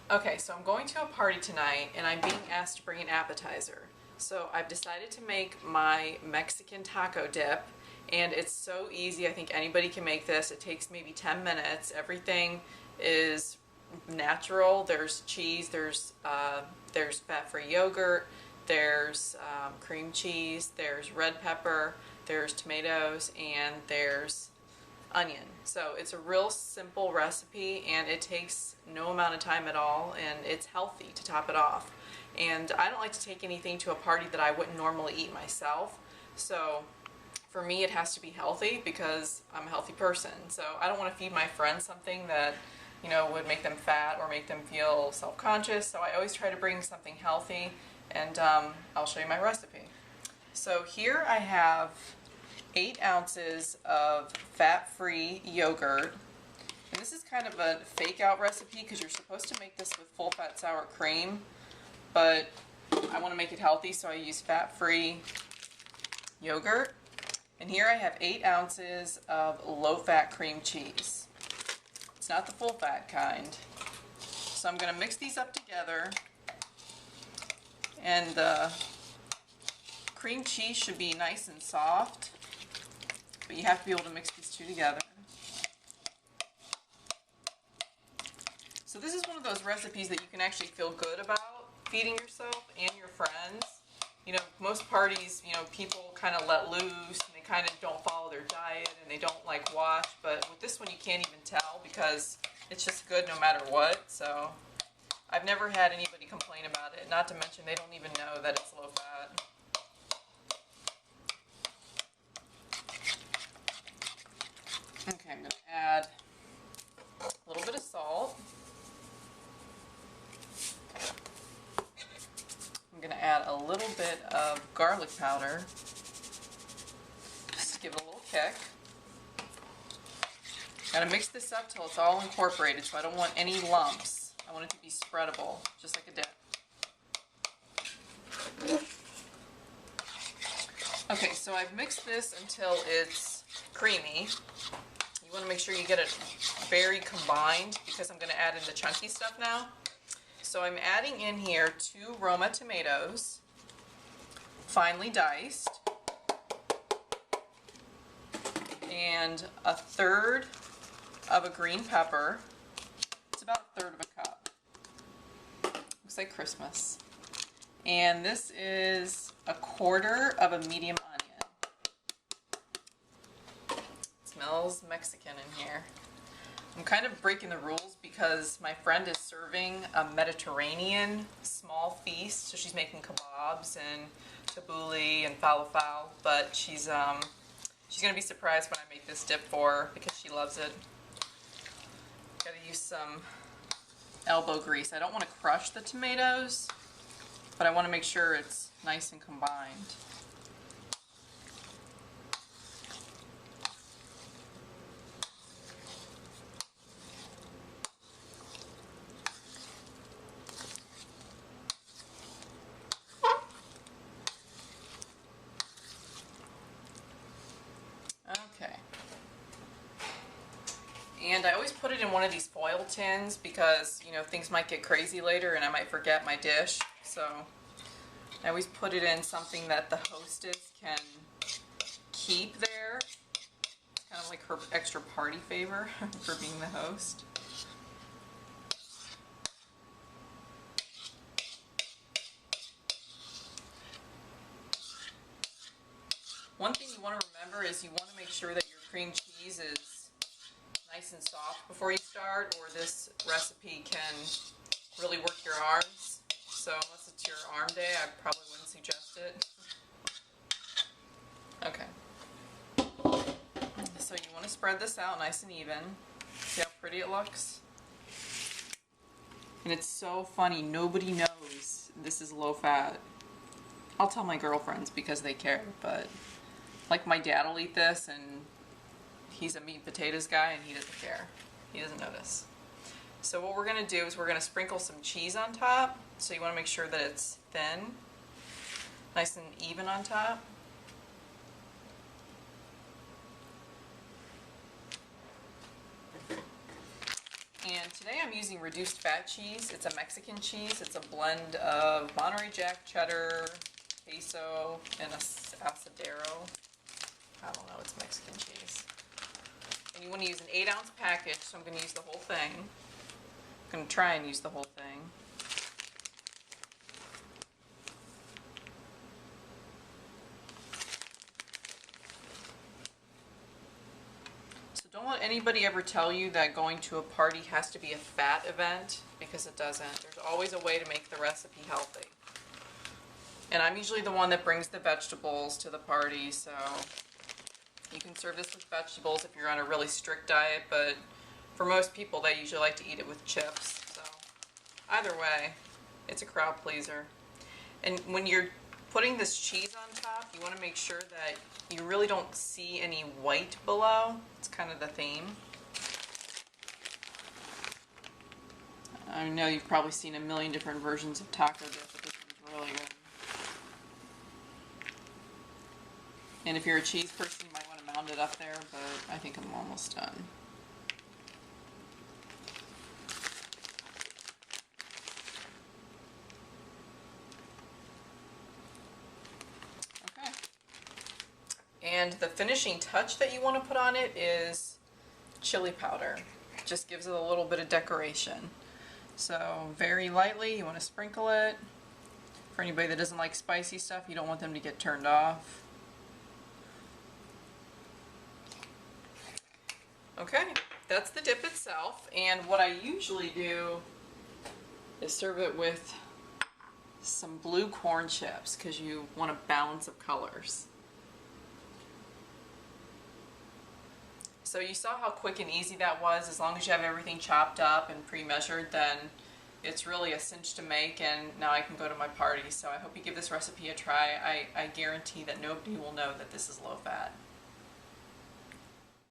Okay, so I'm going to a party tonight and I'm being asked to bring an appetizer. So I've decided to make my Mexican taco dip, and it's so easy. I think anybody can make this. It takes maybe 10 minutes. Everything is natural. There's cheese, there's fat-free yogurt, there's cream cheese, there's red pepper, there's tomatoes, and there's onion. So it's a real simple recipe and it takes no amount of time at all, and it's healthy to top it off. And I don't like to take anything to a party that I wouldn't normally eat myself. So for me it has to be healthy because I'm a healthy person. So I don't want to feed my friends something that, you know, would make them fat or make them feel self-conscious. So I always try to bring something healthy, and I'll show you my recipe. So here I have 8 ounces of fat-free yogurt. And this is kind of a fake-out recipe because you're supposed to make this with full-fat sour cream, but I want to make it healthy, so I use fat-free yogurt. And here I have 8 ounces of low-fat cream cheese. It's not the full-fat kind. So I'm going to mix these up together, and the cream cheese should be nice and soft, but you have to be able to mix these two together. So this is one of those recipes that you can actually feel good about feeding yourself and your friends. You know, most parties, you know, people kind of let loose and they kind of don't follow their diet and they don't like wash, but with this one you can't even tell because it's just good no matter what. So I've never had anybody complain about it, not to mention they don't even know that it's low fat. Okay, I'm going to add a little bit of salt. I'm going to add a little bit of garlic powder, just to give it a little kick. Got to mix this up till it's all incorporated, so I don't want any lumps. I want it to be spreadable, just like a dip. Okay, so I've mixed this until it's creamy. You want to make sure you get it very combined because I'm going to add in the chunky stuff now. So I'm adding in here 2 Roma tomatoes, finely diced, and 1/3 of a green pepper. It's about 1/3 of a cup. Looks like Christmas. And this is 1/4 of a medium onion. Smells Mexican in here. I'm kind of breaking the rules because my friend is serving a Mediterranean small feast, so she's making kebabs and tabbouleh and falafel, but she's going to be surprised when I make this dip for her because she loves it. Got to use some elbow grease. I don't want to crush the tomatoes, but I want to make sure it's nice and combined. Okay. And I always put it in one of these foil tins because, you know, things might get crazy later and I might forget my dish. So I always put it in something that the hostess can keep there. It's kind of like her extra party favor for being the host. One thing you want to remember is you want to make sure that your cream cheese is nice and soft before you start, or this recipe can really work your arms. So unless it's your arm day, I probably wouldn't suggest it. Okay. So you want to spread this out nice and even. See how pretty it looks? And it's so funny, nobody knows this is low fat. I'll tell my girlfriends because they care, but like my dad will eat this and he's a meat and potatoes guy and he doesn't care. He doesn't notice. So what we're going to do is we're going to sprinkle some cheese on top. So you want to make sure that it's thin, nice and even on top. And Today I'm using reduced fat cheese. It's a Mexican cheese. It's a blend of Monterey Jack, cheddar, queso, and asadero. I don't know, it's Mexican cheese. And you want to use an 8-ounce package, so I'm going to use the whole thing. I'm going to try and use the whole thing. Don't let anybody ever tell you that going to a party has to be a fat event, because it doesn't. There's always a way to make the recipe healthy. And I'm usually the one that brings the vegetables to the party, so you can serve this with vegetables if you're on a really strict diet, but for most people they usually like to eat it with chips. So either way, it's a crowd pleaser. And when you're putting this cheese on top, you want to make sure that you really don't see any white below. It's kind of the theme. I know you've probably seen a million different versions of taco dip, but this one's really good. And if you're a cheese person, you might want to mound it up there, but I think I'm almost done. And the finishing touch that you want to put on it is chili powder. It just gives it a little bit of decoration. So very lightly, you want to sprinkle it. For anybody that doesn't like spicy stuff, you don't want them to get turned off. Okay, that's the dip itself. And what I usually do is serve it with some blue corn chips, because you want a balance of colors. So you saw how quick and easy that was. As long as you have everything chopped up and pre-measured, then it's really a cinch to make, and now I can go to my party. So I hope you give this recipe a try. I guarantee that nobody will know that this is low fat.